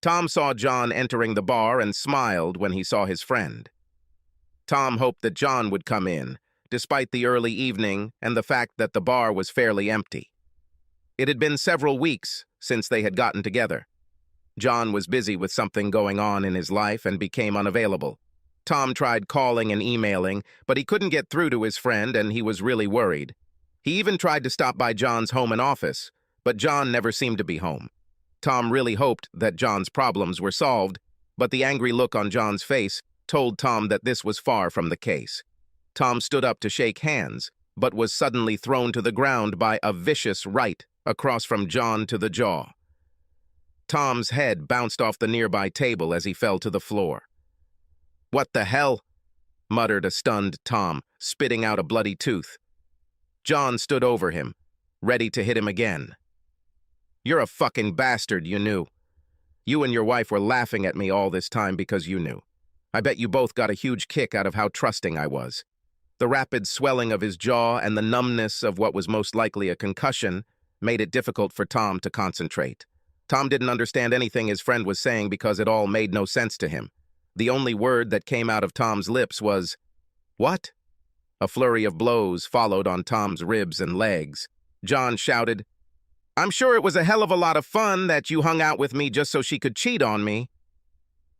Tom saw John entering the bar and smiled when he saw his friend. Tom hoped that John would come in, despite the early evening and the fact that the bar was fairly empty. It had been several weeks since they had gotten together. John was busy with something going on in his life and became unavailable. Tom tried calling and emailing, but he couldn't get through to his friend and he was really worried. He even tried to stop by John's home and office, but John never seemed to be home. Tom really hoped that John's problems were solved, but the angry look on John's face told Tom that this was far from the case. Tom stood up to shake hands, but was suddenly thrown to the ground by a vicious right across from John to the jaw. Tom's head bounced off the nearby table as he fell to the floor. "What the hell?" muttered a stunned Tom, spitting out a bloody tooth. John stood over him, ready to hit him again. "You're a fucking bastard, you knew. You and your wife were laughing at me all this time because you knew. I bet you both got a huge kick out of how trusting I was." The rapid swelling of his jaw and the numbness of what was most likely a concussion made it difficult for Tom to concentrate. Tom didn't understand anything his friend was saying because it all made no sense to him. The only word that came out of Tom's lips was, "What?" A flurry of blows followed on Tom's ribs and legs. John shouted, "I'm sure it was a hell of a lot of fun that you hung out with me just so she could cheat on me.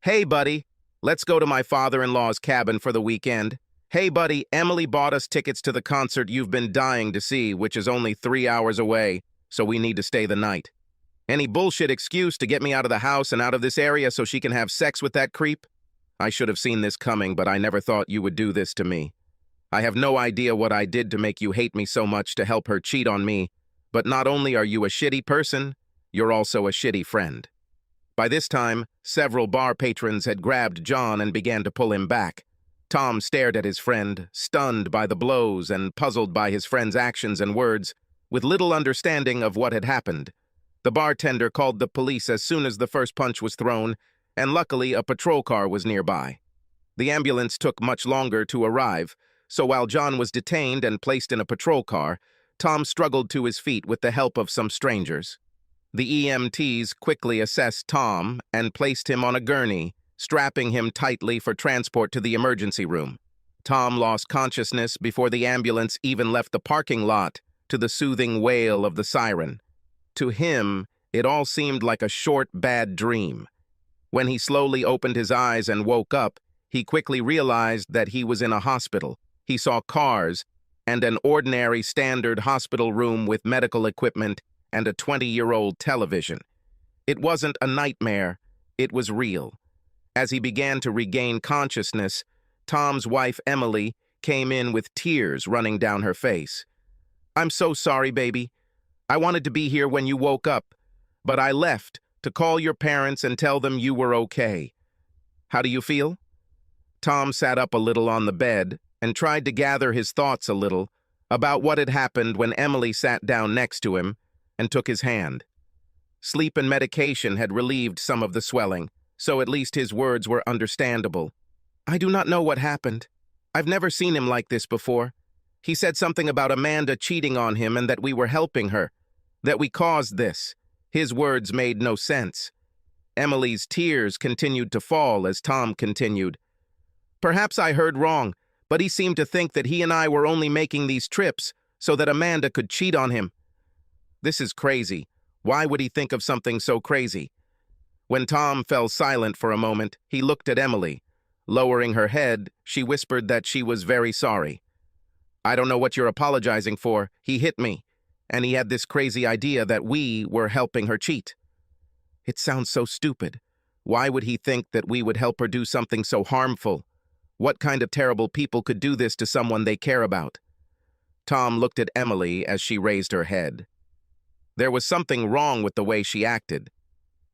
Hey, buddy, let's go to my father-in-law's cabin for the weekend. Hey, buddy, Emily bought us tickets to the concert you've been dying to see, which is only 3 hours away, so we need to stay the night. Any bullshit excuse to get me out of the house and out of this area so she can have sex with that creep? I should have seen this coming, but I never thought you would do this to me. I have no idea what I did to make you hate me so much to help her cheat on me, but not only are you a shitty person, you're also a shitty friend." By this time, several bar patrons had grabbed John and began to pull him back. Tom stared at his friend, stunned by the blows and puzzled by his friend's actions and words, with little understanding of what had happened. The bartender called the police as soon as the first punch was thrown, and luckily a patrol car was nearby. The ambulance took much longer to arrive, so while John was detained and placed in a patrol car, Tom struggled to his feet with the help of some strangers. The EMTs quickly assessed Tom and placed him on a gurney, strapping him tightly for transport to the emergency room. Tom lost consciousness before the ambulance even left the parking lot to the soothing wail of the siren. To him, it all seemed like a short, bad dream. When he slowly opened his eyes and woke up, he quickly realized that he was in a hospital. He saw cars and an ordinary standard hospital room with medical equipment and a 20-year-old television. It wasn't a nightmare, it was real. As he began to regain consciousness, Tom's wife, Emily, came in with tears running down her face. "I'm so sorry, baby. I wanted to be here when you woke up, but I left to call your parents and tell them you were okay. How do you feel?" Tom sat up a little on the bed and tried to gather his thoughts a little about what had happened when Emily sat down next to him and took his hand. Sleep and medication had relieved some of the swelling, so at least his words were understandable. "I do not know what happened. I've never seen him like this before. He said something about Amanda cheating on him and that we were helping her, that we caused this. His words made no sense." Emily's tears continued to fall as Tom continued. "Perhaps I heard wrong, but he seemed to think that he and I were only making these trips so that Amanda could cheat on him. This is crazy. Why would he think of something so crazy?" When Tom fell silent for a moment, he looked at Emily. Lowering her head, she whispered that she was very sorry. "I don't know what you're apologizing for. He hit me, and he had this crazy idea that we were helping her cheat." "It sounds so stupid. Why would he think that we would help her do something so harmful? What kind of terrible people could do this to someone they care about?" Tom looked at Emily as she raised her head. There was something wrong with the way she acted.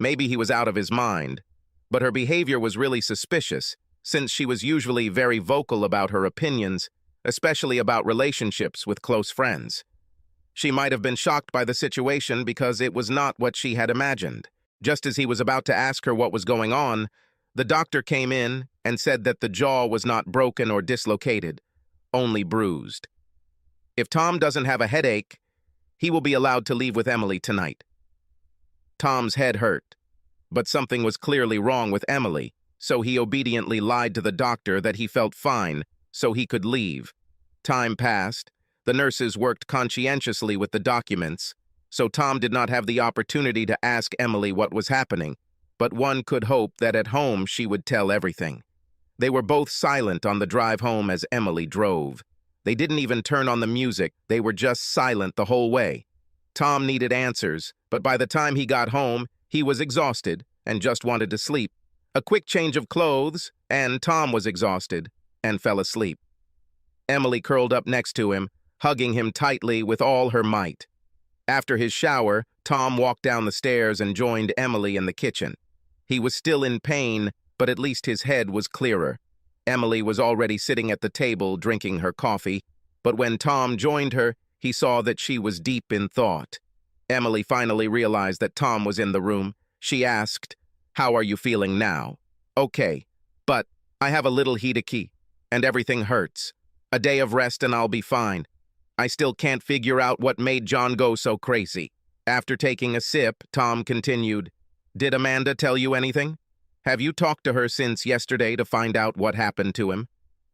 Maybe he was out of his mind, but her behavior was really suspicious, since she was usually very vocal about her opinions, especially about relationships with close friends. She might have been shocked by the situation because it was not what she had imagined. Just as he was about to ask her what was going on, the doctor came in and said that the jaw was not broken or dislocated, only bruised. If Tom doesn't have a headache, he will be allowed to leave with Emily tonight. Tom's head hurt, But something was clearly wrong with Emily, so he obediently lied to the doctor that he felt fine, so he could leave. Time passed. The nurses worked conscientiously with the documents, so Tom did not have the opportunity to ask Emily what was happening, but one could hope that at home she would tell everything. They were both silent on the drive home as Emily drove. They didn't even turn on the music, they were just silent the whole way. Tom needed answers, but by the time he got home, he was exhausted and just wanted to sleep. A quick change of clothes, and Tom was exhausted and fell asleep. Emily curled up next to him, hugging him tightly with all her might. After his shower, Tom walked down the stairs and joined Emily in the kitchen. He was still in pain, but at least his head was clearer. Emily was already sitting at the table drinking her coffee, but when Tom joined her, he saw that she was deep in thought. Emily finally realized that Tom was in the room. She asked, "How are you feeling now?" "Okay, but I have a little headache, and everything hurts. A day of rest and I'll be fine. I still can't figure out what made John go so crazy." After taking a sip, Tom continued, "Did Amanda tell you anything? Have you talked to her since yesterday to find out what happened to him?"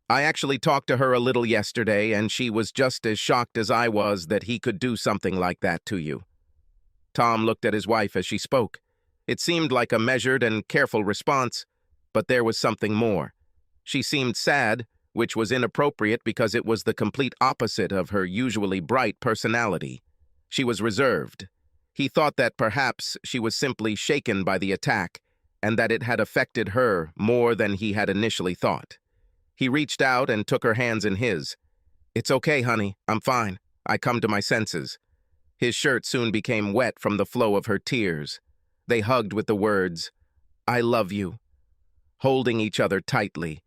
"I actually talked to her a little yesterday, and she was just as shocked as I was that he could do something like that to you." Tom looked at his wife as she spoke. It seemed like a measured and careful response, but there was something more. She seemed sad, which was inappropriate because it was the complete opposite of her usually bright personality. She was reserved. He thought that perhaps she was simply shaken by the attack, and that it had affected her more than he had initially thought. He reached out and took her hands in his. "It's okay, honey. I'm fine. I come to my senses." His shirt soon became wet from the flow of her tears. They hugged with the words, "I love you," holding each other tightly.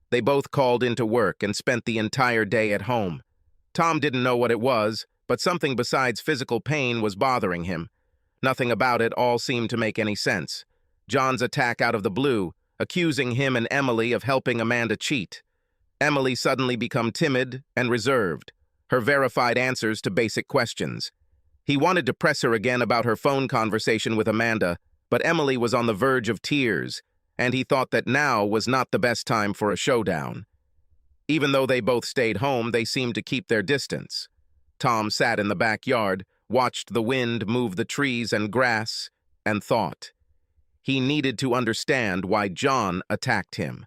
They both called into work and spent the entire day at home. Tom didn't know what it was, but something besides physical pain was bothering him. Nothing about it all seemed to make any sense. John's attack out of the blue, accusing him and Emily of helping Amanda cheat. Emily suddenly become timid and reserved, her verified answers to basic questions. He wanted to press her again about her phone conversation with Amanda, but Emily was on the verge of tears, and he thought that now was not the best time for a showdown. Even though they both stayed home, they seemed to keep their distance. Tom sat in the backyard, watched the wind move the trees and grass, and thought. He needed to understand why John attacked him.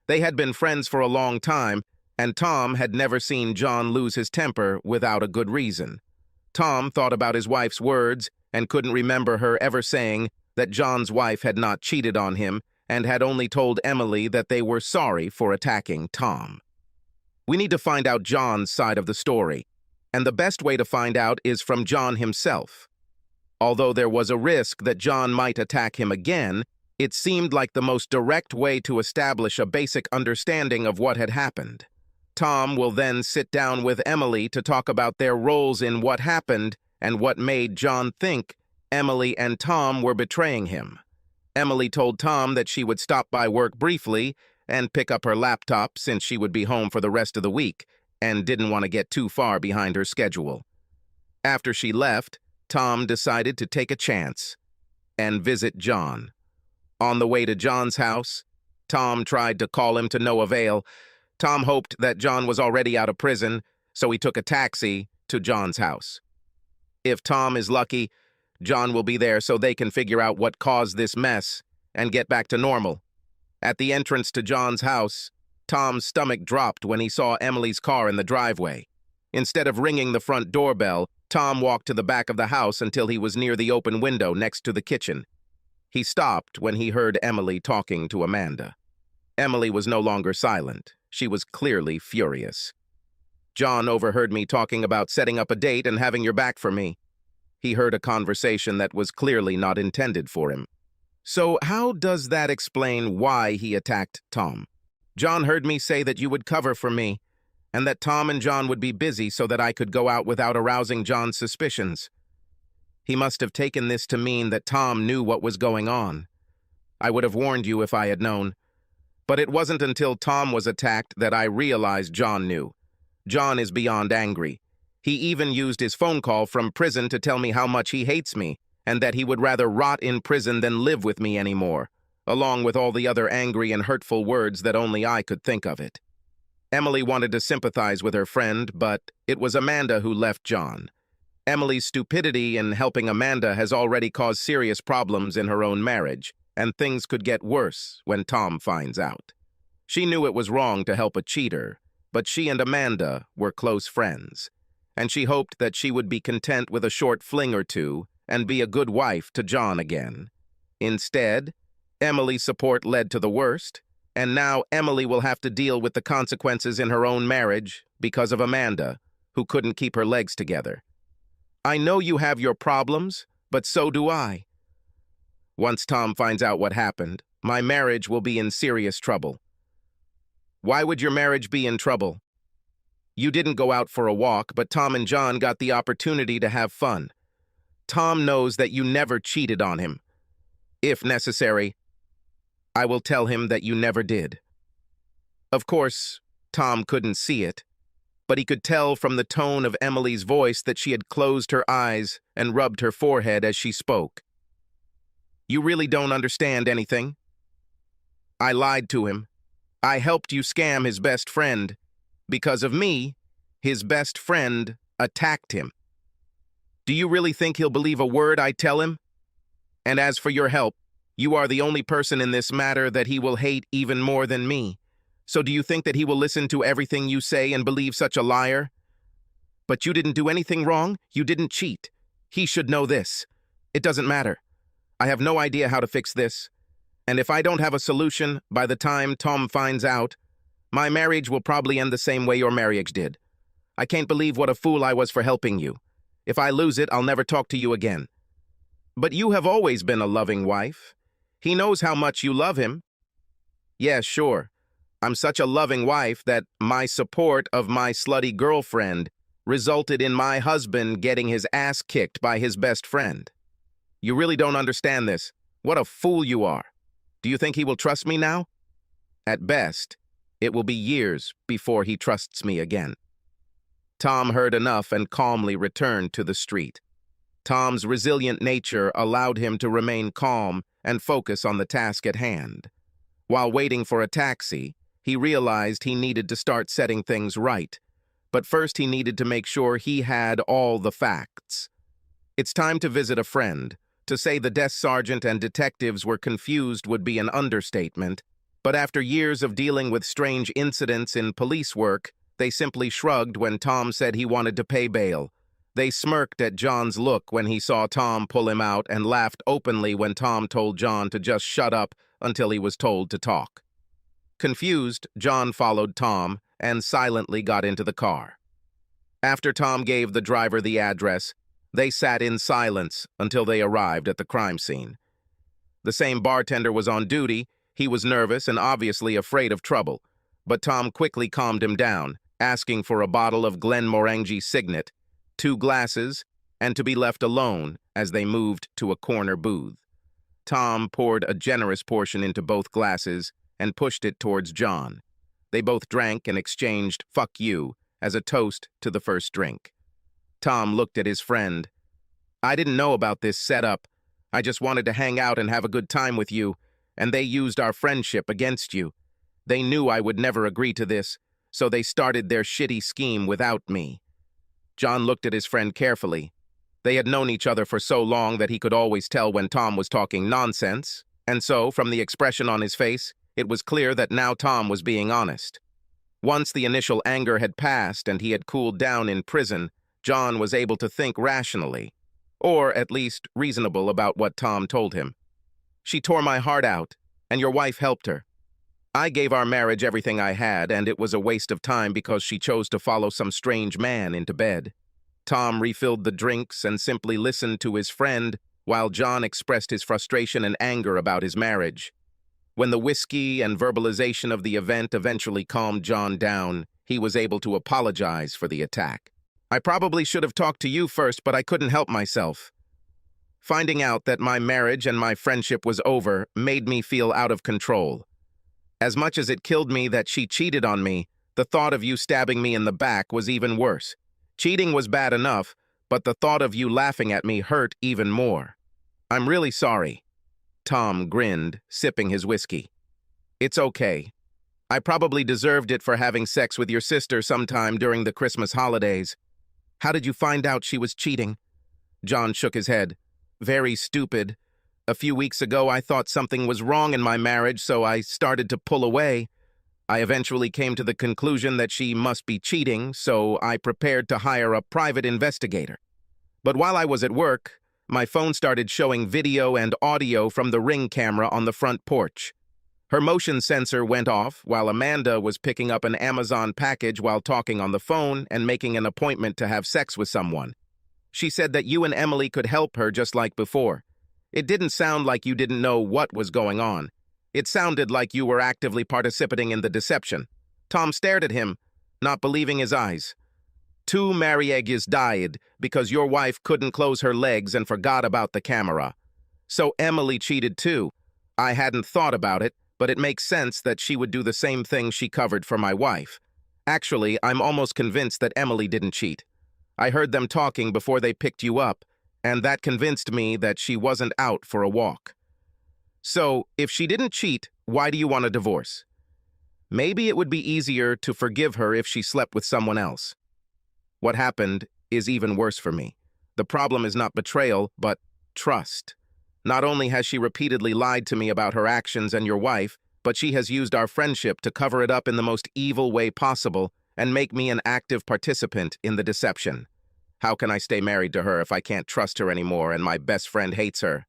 They had been friends for a long time, and Tom had never seen John lose his temper without a good reason. Tom thought about his wife's words and couldn't remember her ever saying that John's wife had not cheated on him and had only told Emily that they were sorry for attacking Tom. We need to find out John's side of the story, and the best way to find out is from John himself. Although there was a risk that John might attack him again, it seemed like the most direct way to establish a basic understanding of what had happened. Tom will then sit down with Emily to talk about their roles in what happened and what made John think Emily and Tom were betraying him. Emily told Tom that she would stop by work briefly and pick up her laptop since she would be home for the rest of the week and didn't want to get too far behind her schedule. After she left, Tom decided to take a chance and visit John. On the way to John's house, Tom tried to call him to no avail. Tom hoped that John was already out of prison, so he took a taxi to John's house. If Tom is lucky, John will be there so they can figure out what caused this mess and get back to normal. At the entrance to John's house, Tom's stomach dropped when he saw Emily's car in the driveway. Instead of ringing the front doorbell, Tom walked to the back of the house until he was near the open window next to the kitchen. He stopped when he heard Emily talking to Amanda. Emily was no longer silent. She was clearly furious. "John overheard me talking about setting up a date and having your back for me." He heard a conversation that was clearly not intended for him. "So how does that explain why he attacked Tom?" "John heard me say that you would cover for me, and that Tom and John would be busy so that I could go out without arousing John's suspicions. He must have taken this to mean that Tom knew what was going on. I would have warned you if I had known. But it wasn't until Tom was attacked that I realized John knew. John is beyond angry. He even used his phone call from prison to tell me how much he hates me and that he would rather rot in prison than live with me anymore, along with all the other angry and hurtful words that only I could think of it. Emily wanted to sympathize with her friend, but it was Amanda who left John. Emily's stupidity in helping Amanda has already caused serious problems in her own marriage, and things could get worse when Tom finds out. She knew it was wrong to help a cheater, but she and Amanda were close friends, and she hoped that she would be content with a short fling or two and be a good wife to John again. Instead, Emily's support led to the worst, and now Emily will have to deal with the consequences in her own marriage because of Amanda, who couldn't keep her legs together. I know you have your problems, but so do I. Once Tom finds out what happened, my marriage will be in serious trouble. Why would your marriage be in trouble? You didn't go out for a walk, but Tom and John got the opportunity to have fun. Tom knows that you never cheated on him. If necessary, I will tell him that you never did. Of course, Tom couldn't see it, but he could tell from the tone of Emily's voice that she had closed her eyes and rubbed her forehead as she spoke. You really don't understand anything. I lied to him. I helped you scam his best friend. Because of me, his best friend attacked him. Do you really think he'll believe a word I tell him? And as for your help, you are the only person in this matter that he will hate even more than me. So do you think that he will listen to everything you say and believe such a liar? But you didn't do anything wrong. You didn't cheat. He should know this. It doesn't matter. I have no idea how to fix this. And if I don't have a solution by the time Tom finds out, my marriage will probably end the same way your marriage did. I can't believe what a fool I was for helping you. If I lose it, I'll never talk to you again. But you have always been a loving wife. He knows how much you love him. Yes, sure. I'm such a loving wife that my support of my slutty girlfriend resulted in my husband getting his ass kicked by his best friend. You really don't understand this. What a fool you are. Do you think he will trust me now? At best, it will be years before he trusts me again. Tom heard enough and calmly returned to the street. Tom's resilient nature allowed him to remain calm and focus on the task at hand. While waiting for a taxi, he realized he needed to start setting things right. But first he needed to make sure he had all the facts. It's time to visit a friend. To say the desk sergeant and detectives were confused would be an understatement, but after years of dealing with strange incidents in police work, they simply shrugged when Tom said he wanted to pay bail. They smirked at John's look when he saw Tom pull him out and laughed openly when Tom told John to just shut up until he was told to talk. Confused, John followed Tom and silently got into the car. After Tom gave the driver the address, they sat in silence until they arrived at the crime scene. The same bartender was on duty. He was nervous and obviously afraid of trouble, but Tom quickly calmed him down, asking for a bottle of Glenmorangie Signet, 2 glasses, and to be left alone as they moved to a corner booth. Tom poured a generous portion into both glasses and pushed it towards John. They both drank and exchanged "fuck you" as a toast to the first drink. Tom looked at his friend. I didn't know about this setup. I just wanted to hang out and have a good time with you, and they used our friendship against you. They knew I would never agree to this, so they started their shitty scheme without me. John looked at his friend carefully. They had known each other for so long that he could always tell when Tom was talking nonsense, and so, from the expression on his face, it was clear that now Tom was being honest. Once the initial anger had passed and he had cooled down in prison, John was able to think rationally, or at least reasonable about what Tom told him. She tore my heart out, and your wife helped her. I gave our marriage everything I had, and it was a waste of time because she chose to follow some strange man into bed. Tom refilled the drinks and simply listened to his friend while John expressed his frustration and anger about his marriage. When the whiskey and verbalization of the event eventually calmed John down, he was able to apologize for the attack. I probably should have talked to you first, but I couldn't help myself. Finding out that my marriage and my friendship was over made me feel out of control. As much as it killed me that she cheated on me, the thought of you stabbing me in the back was even worse. Cheating was bad enough, but the thought of you laughing at me hurt even more. I'm really sorry. Tom grinned, sipping his whiskey. It's okay. I probably deserved it for having sex with your sister sometime during the Christmas holidays. How did you find out she was cheating? John shook his head. Very stupid. A few weeks ago, I thought something was wrong in my marriage, so I started to pull away. I eventually came to the conclusion that she must be cheating, so I prepared to hire a private investigator. But while I was at work, my phone started showing video and audio from the Ring camera on the front porch. Her motion sensor went off while Amanda was picking up an Amazon package while talking on the phone and making an appointment to have sex with someone. She said that you and Emily could help her just like before. It didn't sound like you didn't know what was going on. It sounded like you were actively participating in the deception. Tom stared at him, not believing his eyes. 2 marriages died because your wife couldn't close her legs and forgot about the camera. So Emily cheated too. I hadn't thought about it, but it makes sense that she would do the same thing she covered for my wife. Actually, I'm almost convinced that Emily didn't cheat. I heard them talking before they picked you up, and that convinced me that she wasn't out for a walk. So, if she didn't cheat, why do you want a divorce? Maybe it would be easier to forgive her if she slept with someone else. What happened is even worse for me. The problem is not betrayal, but trust. Not only has she repeatedly lied to me about her actions and your wife, but she has used our friendship to cover it up in the most evil way possible and make me an active participant in the deception. How can I stay married to her if I can't trust her anymore and my best friend hates her?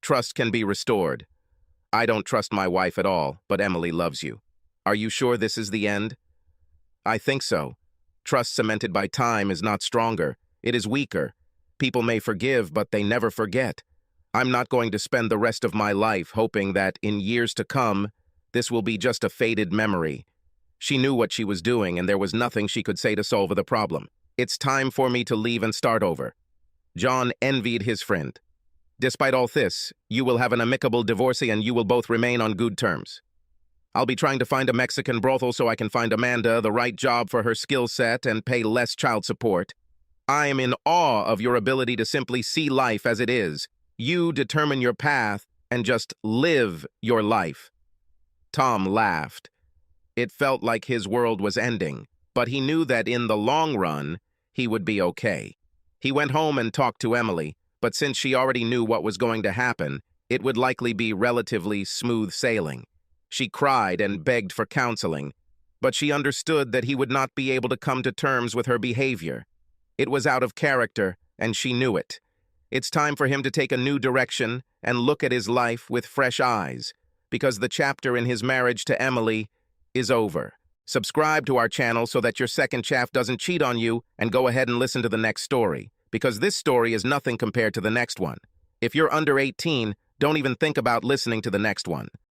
Trust can be restored. I don't trust my wife at all, but Emily loves you. Are you sure this is the end? I think so. Trust cemented by time is not stronger. It is weaker. People may forgive, but they never forget. I'm not going to spend the rest of my life hoping that in years to come, this will be just a faded memory. She knew what she was doing, and there was nothing she could say to solve the problem. It's time for me to leave and start over. John envied his friend. Despite all this, you will have an amicable divorce and you will both remain on good terms. I'll be trying to find a Mexican brothel so I can find Amanda the right job for her skill set and pay less child support. I am in awe of your ability to simply see life as it is. You determine your path and just live your life. Tom laughed. It felt like his world was ending, but he knew that in the long run, he would be okay. He went home and talked to Emily, but since she already knew what was going to happen, it would likely be relatively smooth sailing. She cried and begged for counseling, but she understood that he would not be able to come to terms with her behavior. It was out of character, and she knew it. It's time for him to take a new direction and look at his life with fresh eyes, because the chapter in his marriage to Emily is over. Subscribe to our channel so that your second chaff doesn't cheat on you, and go ahead and listen to the next story, because this story is nothing compared to the next one. If you're under 18, don't even think about listening to the next one.